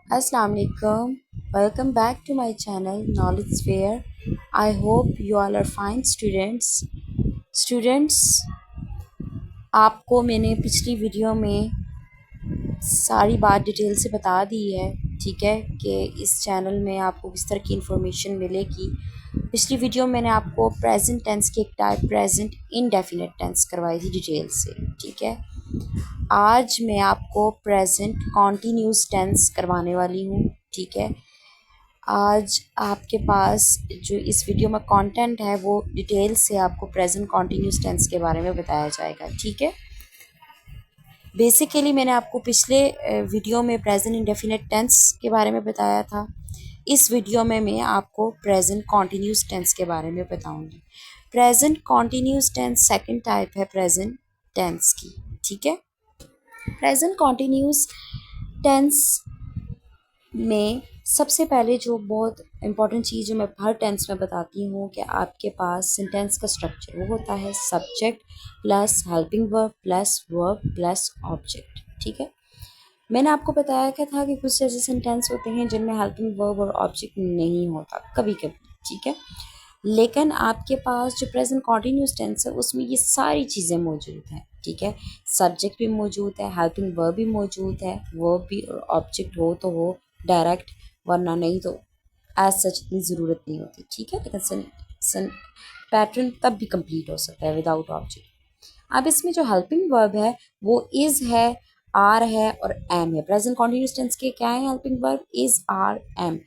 Assalamu alaikum. Welcome back to my channel Knowledge Fair. I hope you all are fine students. Students, आपको मैंने पिछली video में सारी बात डिटेल से बता दी है, ठीक है, कि इस चैनल में आपको किस तरह की इंफॉर्मेशन मिलेगी। पिछली वीडियो में मैंने आपको प्रेजेंट टेंस की एक टाइप प्रेजेंट इनडेफिनिट टेंस करवाई थी डिटेल से, ठीक है। आज मैं आपको प्रेजेंट कॉन्टीन्यूस टेंस करवाने वाली हूँ, ठीक है। आज आपके पास जो इस वीडियो में कंटेंट है वो डिटेल से आपको प्रेजेंट कॉन्टीन्यूस टेंस के बारे में बताया जाएगा, ठीक है। बेसिकली मैंने आपको पिछले वीडियो में प्रेजेंट इंडेफिनिट टेंस के बारे में बताया था। इस वीडियो में मैं आपको प्रेजेंट कॉन्टीन्यूस टेंस के बारे में बताऊंगी। Present continuous tense second type है प्रेजेंट टेंस की, ठीक है। प्रेजेंट कॉन्टीन्यूस टेंस में सबसे पहले जो बहुत इंपॉर्टेंट चीज़ जो मैं हर टेंस में बताती हूँ कि आपके पास सेंटेंस का स्ट्रक्चर वो होता है subject plus helping verb plus object, ठीक है। मैंने आपको बताया क्या था कि कुछ ऐसे सेंटेंस होते हैं जिनमें हेल्पिंग वर्ब और ऑब्जेक्ट नहीं होता कभी कभी, ठीक है। लेकिन आपके पास जो प्रेजेंट कॉन्टिन्यूस टेंस है उसमें ये सारी चीज़ें मौजूद हैं, ठीक है। सब्जेक्ट भी मौजूद है, हेल्पिंग वर्ब भी मौजूद है, वर्ब भी और ऑब्जेक्ट हो तो हो डायरेक्ट, वरना नहीं तो एज सच इतनी ज़रूरत नहीं होती, ठीक है। लेकिन सन पैटर्न तब भी कंप्लीट हो सकता है विदाउट ऑब्जेक्ट। अब इसमें जो हेल्पिंग वर्ब है वो इज़ है, आर है और एम है। प्रेजेंट कॉन्टिन्यूस टेंस के क्या है helping verb? Is, are, am.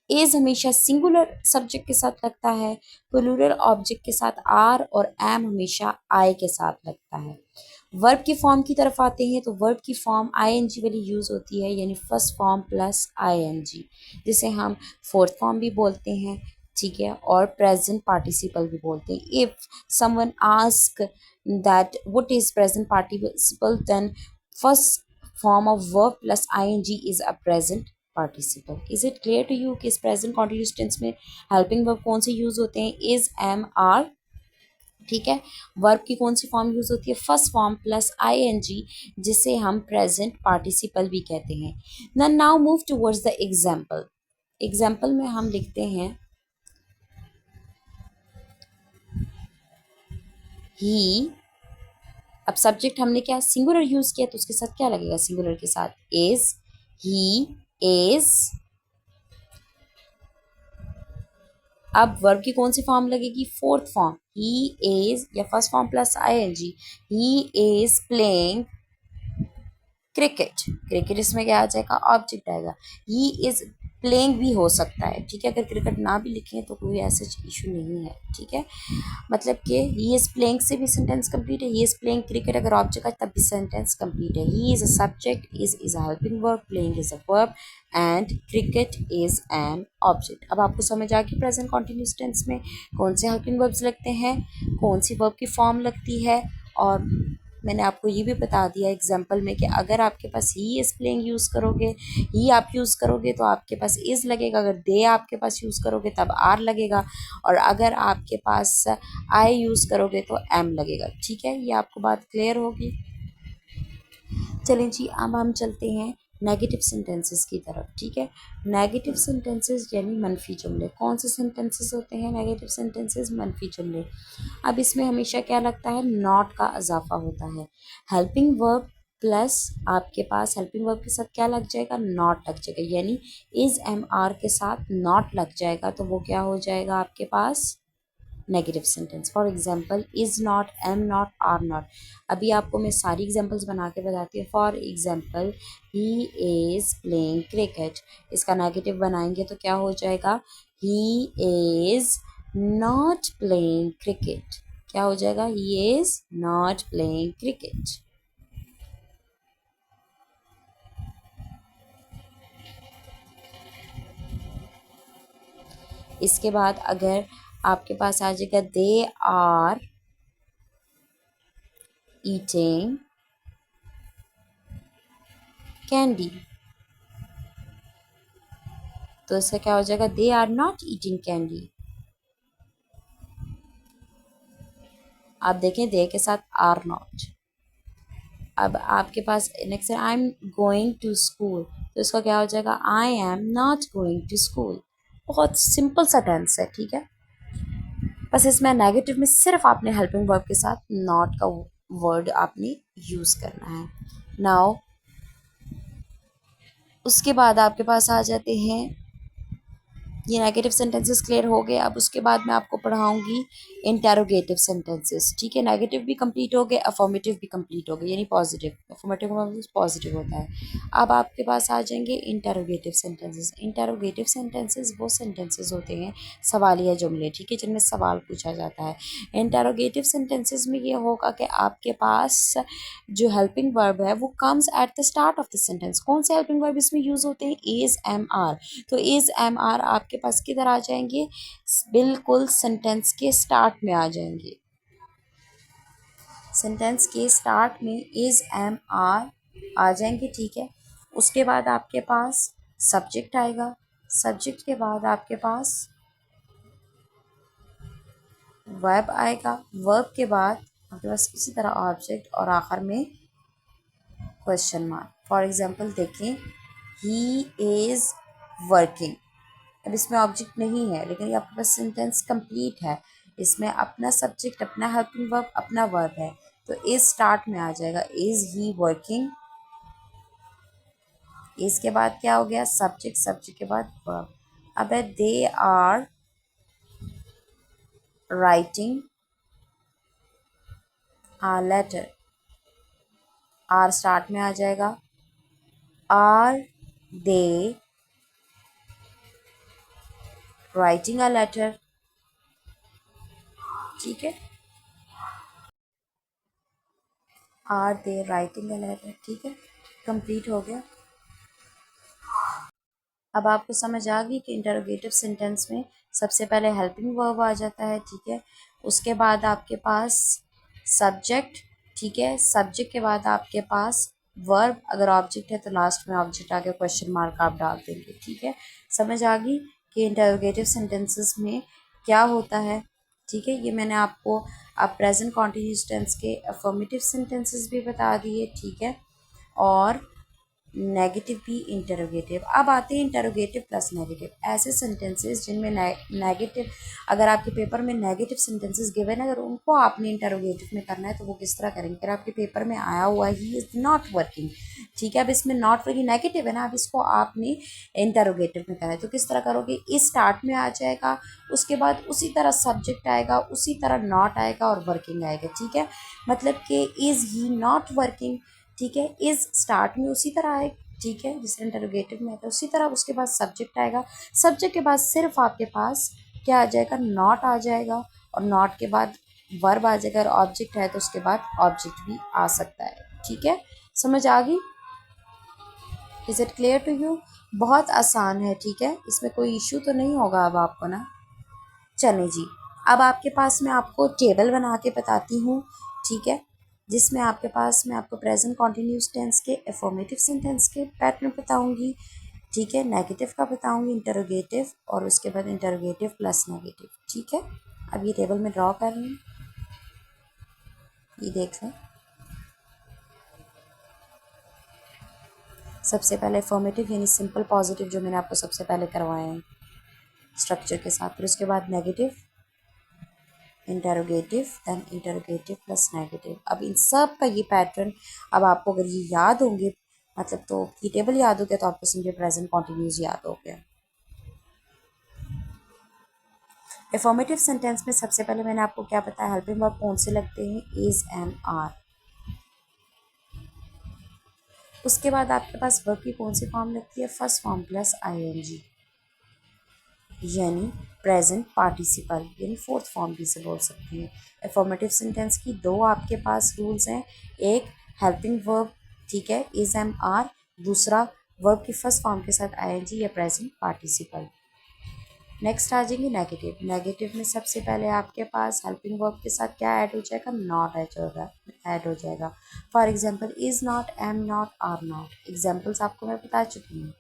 Is हमेशा सिंगुलर सब्जेक्ट के साथ लगता है, प्लूरल ऑब्जेक्ट के साथ आर, और एम हमेशा आई के साथ लगता है। वर्ब की फॉर्म की तरफ आते हैं तो वर्ब की फॉर्म आईएनजी वाली यूज़ होती है, यानी फर्स्ट फॉर्म प्लस आईएनजी, जिसे हम फोर्थ फॉर्म भी बोलते हैं, ठीक है, और प्रेजेंट पार्टिसिपल भी बोलते हैं। If someone ask that what is present participle, then first form of verb plus ing is a present participle. Is it clear to you कि इस present continuous tense में helping verb कौन से use होते हैं? is, am, are, ठीक है। Verb की कौन सी फॉर्म यूज होती है? फर्स्ट फॉर्म प्लस ing, जिसे हम प्रेजेंट पार्टिसिपल भी कहते हैं। Now move towards the example. Example में हम लिखते हैं ही। अब सब्जेक्ट हमने क्या सिंगुलर यूज किया तो उसके साथ क्या लगेगा? सिंगुलर के साथ इज, ही इज। अब वर्ब की कौन सी फॉर्म लगेगी? फोर्थ फॉर्म, ही इज, या first form plus ING, he is playing cricket. Cricket इसमें क्या आ जाएगा? ऑब्जेक्ट आएगा। ही इज प्लेइंग भी हो सकता है, ठीक है। अगर क्रिकेट ना भी लिखें तो कोई ऐसा इशू नहीं है, ठीक है। मतलब कि ही इज प्लेइंग से भी सेंटेंस कंप्लीट है, ही इज प्लेइंग क्रिकेट अगर ऑब्जेक्ट है तब भी सेंटेंस कंप्लीट है। He is a subject, is a helping verb, playing is a verb and cricket is an object. अब आपको समझ आ गई प्रेजेंट कॉन्टिन्यूस टेंस में कौन से हेल्पिंग वर्ब्स लगते हैं, कौन सी वर्ब की फॉर्म लगती है। और मैंने आपको ये भी बता दिया एग्जाम्पल में कि अगर आपके पास ही इज प्लेइंग यूज़ करोगे, ही आप यूज़ करोगे तो आपके पास इज़ लगेगा, अगर दे आपके पास यूज़ करोगे तब आर लगेगा, और अगर आपके पास आई यूज़ करोगे तो एम लगेगा, ठीक है। ये आपको बात क्लियर होगी। चलें जी, अब हम चलते हैं नेगेटिव सेंटेंसेस की तरफ, ठीक है। नेगेटिव सेंटेंसेस यानी मनफी जुमले। कौन से सेंटेंसेस होते हैं नेगेटिव सेंटेंसेस? मनफी जुमले। अब इसमें हमेशा क्या लगता है? नॉट का इजाफा होता है। हेल्पिंग वर्ब प्लस आपके पास हेल्पिंग वर्ब के साथ क्या लग जाएगा? नॉट लग जाएगा, यानी इज एम आर के साथ नॉट लग जाएगा तो वो क्या हो जाएगा आपके पास? Negative sentence. For example is not, am not, are not. अभी आपको मैं सारी एग्जाम्पल्स बना के बताती हूँ। For example he is playing cricket, इसका नेगेटिव बनाएंगे तो क्या हो जाएगा? He is not playing cricket. क्या हो जाएगा? He is not playing cricket. इसके बाद अगर आपके पास आ जाएगा दे आर ईटिंग कैंडी, तो इसका क्या हो जाएगा? They are not eating candy. आप देखें दे के साथ आर नॉट। अब आपके पास नेक्स्ट है I am going to school, तो इसका क्या हो जाएगा, I am not going to school. बहुत सिंपल सा टेंस है, ठीक है। बस इसमें नेगेटिव में सिर्फ आपने हेल्पिंग वर्ब के साथ नॉट का वर्ड आपने यूज़ करना है। नाउ उसके बाद आपके पास आ जाते हैं, ये नेगेटिव सेंटेंसेस क्लियर हो गए। अब उसके बाद मैं आपको पढ़ाऊंगी इंटेरोगेटिव सेंटेंसेस, ठीक है। नेगेटिव भी कंप्लीट हो गए, अफर्मेटिव भी कंप्लीट हो गए, यानी पॉजिटिव। अफर्मेटिव का मतलब पॉजिटिव होता है। अब आपके पास आ जाएंगे इंटेरोगेटिव सेंटेंसेस। इंटेरोगेटिव सेंटेंसेस वो सेंटेंसेस होते हैं, सवालिया जुमले, ठीक है, जिनमें सवाल पूछा जाता है। इंटेरोगेटिव सेंटेंसेस में ये होगा कि आपके पास जो हेल्पिंग वर्ब है वो comes at the start of the sentence. कौन से हेल्पिंग वर्ब इसमें यूज होते हैं, इज, एम, आर। तो इज, एम, आर आपके पास किधर आ जाएंगे, बिल्कुल सेंटेंस के स्टार्ट में आ जाएंगे। सेंटेंस के स्टार्ट में इज, एम, आर आ जाएंगे, ठीक है। उसके बाद आपके पास सब्जेक्ट आएगा। सब्जेक्ट के बाद आपके पास वर्ब आएगा। वर्ब के बाद आपके पास इसी तरह ऑब्जेक्ट और आखिर में क्वेश्चन मार्क। फॉर एग्जाम्पल देखें, ही इज वर्किंग। अब इसमें ऑब्जेक्ट नहीं है, लेकिन ये आपके पास सेंटेंस कंप्लीट है। इसमें अपना सब्जेक्ट, अपना हेल्पिंग वर्ब, अपना वर्ब है, तो इज स्टार्ट में आ जाएगा, इज ही वर्किंग। इसके बाद क्या हो गया, सब्जेक्ट, सब्जेक्ट के बाद वर्ब। अब है they are writing a letter. Are start में आ जाएगा, are they writing a letter, ठीक है। Are they writing a letter, ठीक है, कंप्लीट हो गया। अब आपको समझ आ गई कि इंटरोगेटिव सेंटेंस में सबसे पहले हेल्पिंग वर्ब आ जाता है, ठीक है। उसके बाद आपके पास सब्जेक्ट, ठीक है। सब्जेक्ट के बाद आपके पास वर्ब, अगर ऑब्जेक्ट है तो लास्ट में ऑब्जेक्ट आगे क्वेश्चन मार्क आप डाल देंगे, ठीक है। समझ आ गई कि इंटरोगेटिव सेंटेंसेस में क्या होता है, ठीक है। ये मैंने आपको अब प्रेजेंट कॉन्टिन्यूस टेंस के अफर्मेटिव सेंटेंसेस भी बता दिए, ठीक है, और नेगेटिव भी इंटरोगेटिव। अब आते हैं इंटरोगेटिव प्लस नेगेटिव, ऐसे सेंटेंसेस जिनमें नेगेटिव, अगर आपके पेपर में नेगेटिव सेंटेंसेस गिवन है, अगर उनको आपने इंटरोगेटिव में करना है तो वो किस तरह करेंगे। अगर आपके पेपर में आया हुआ ही इज़ नॉट वर्किंग, ठीक है, अब इसमें नॉट वर्किंग नेगेटिव है ना, अब इसको आपने इंटरोगेटिव में करना है तो किस तरह करोगे, इस स्टार्ट में आ जाएगा, उसके बाद उसी तरह सब्जेक्ट आएगा, उसी तरह नॉट आएगा और वर्किंग आएगा, ठीक है। मतलब कि इज़ ही नॉट वर्किंग, ठीक है, इज स्टार्ट में उसी तरह आए, ठीक है, जिससे इंटरोगेटिव में आता है उसी तरह। उसके बाद सब्जेक्ट आएगा, सब्जेक्ट के बाद सिर्फ आपके पास क्या आ जाएगा, नॉट आ जाएगा, और नॉट के बाद वर्ब आ जाएगा, और ऑब्जेक्ट है तो उसके बाद ऑब्जेक्ट भी आ सकता है, ठीक है। समझ आ गई, is it clear to you. बहुत आसान है, ठीक है, इसमें कोई इशू तो नहीं होगा अब आपको ना। चलें जी, अब आपके पास मैं आपको टेबल बना के बताती हूँ, ठीक है, जिसमें आपके पास मैं आपको प्रेजेंट कॉन्टिन्यूस टेंस के अफर्मेटिव सेंटेंस के पैटर्न बताऊँगी, ठीक है, नेगेटिव का बताऊँगी, इंटरोगेटिव, और उसके बाद इंटरोगेटिव प्लस नेगेटिव, ठीक है। अब ये टेबल में ड्रॉ कर रही हूँ, ये देख लें। सबसे पहले अफर्मेटिव यानी सिंपल पॉजिटिव, जो मैंने आपको सबसे पहले करवाए हैं स्ट्रक्चर के साथ, फिर उसके बाद negative, interrogative, then interrogative plus negative. अब इन सब का ये पैटर्न, अब आपको अगर ये याद होंगे, मतलब तो ये टेबल याद हो गया तो आपको समझे प्रेजेंट कॉन्टिन्यूस याद हो गया। अफर्मेटिव सेंटेंस में सबसे पहले मैंने आपको क्या बताया, हेल्पिंग वर्ब कौन से लगते हैं, इज, एम, आर। उसके बाद आपके पास वर्ब की कौन सी फॉर्म लगती है, फर्स्ट फॉर्म प्लस आईएनजी, यानी प्रेजेंट पार्टिसिपल, यानी फोर्थ फॉर्म भी से बोल सकते हैं। अफर्मेटिव सेंटेंस की दो आपके पास रूल्स हैं, एक हेल्पिंग वर्ब, ठीक है, इज, एम, आर, दूसरा वर्ब की फर्स्ट फॉर्म के साथ आईएनजी या प्रेजेंट पार्टिसिपल। नेक्स्ट आ जाएंगे नेगेटिव। नेगेटिव में सबसे पहले आपके पास हेल्पिंग वर्ब के साथ क्या ऐड हो जाएगा, नॉट ऐड हो जाएगा। For example, is not, am not, are not. Examples आपको मैं बता चुकी हूँ,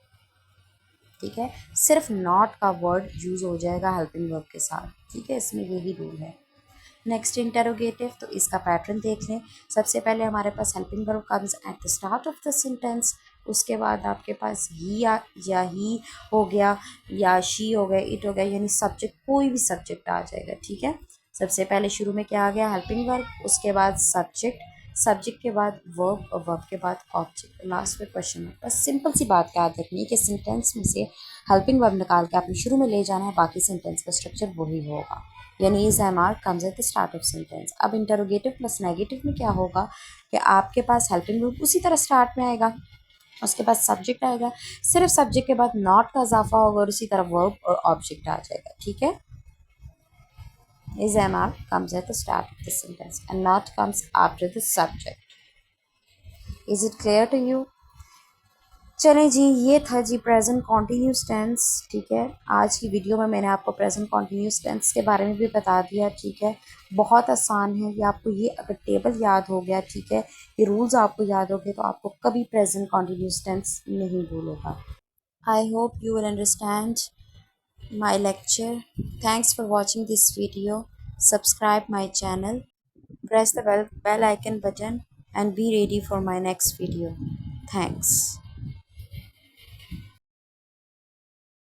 ठीक है, सिर्फ नॉट का वर्ड यूज़ हो जाएगा हेल्पिंग वर्ब के साथ, ठीक है, इसमें यही रूल है। नेक्स्ट इंटरोगेटिव, तो इसका पैटर्न देख लें। सबसे पहले हमारे पास helping verb comes at the start of the sentence, उसके बाद आपके पास ही या ही हो गया, या शी हो गया, इट हो गया, यानी सब्जेक्ट, कोई भी सब्जेक्ट आ जाएगा। ठीक है, सबसे पहले शुरू में क्या आ गया, हेल्पिंग वर्ब, उसके बाद सब्जेक्ट, सब्जेक्ट के बाद वर्ब और वर्ब के बाद ऑब्जेक्ट, लास्ट में क्वेश्चन है। बस सिंपल सी बात याद रखनी है कि सेंटेंस में से हेल्पिंग वर्ब निकाल के आपने शुरू में ले जाना है, बाकी सेंटेंस का स्ट्रक्चर वही होगा, यानी is am are comes at the start of sentence. अब इंटरोगेटिव प्लस नेगेटिव में क्या होगा कि आपके पास हेल्पिंग वर्ब उसी तरह स्टार्ट में आएगा, उसके बाद सब्जेक्ट आएगा, सिर्फ सब्जेक्ट के बाद नॉट का इजाफा होगा और उसी तरह वर्ब और ऑब्जेक्ट आ जाएगा। ठीक है, is am are comes at the start of the sentence and not comes after the subject. Is it clear to you? चलें जी, ये था जी प्रेजेंट कॉन्टीन्यूस टेंस। ठीक है, आज की वीडियो में मैंने आपको प्रेजेंट कॉन्टीन्यूस टेंस के बारे में भी बता दिया। ठीक है, बहुत आसान है ये, आपको ये अगर टेबल याद हो गया, ठीक है, ये रूल्स आपको याद हो गए, तो आपको कभी प्रेजेंट कॉन्टीन्यूस टेंस नहीं भूलेगा। I hope you will understand my lecture. Thanks for watching this video. Subscribe my channel. Press the bell icon button and be ready for my next video. Thanks.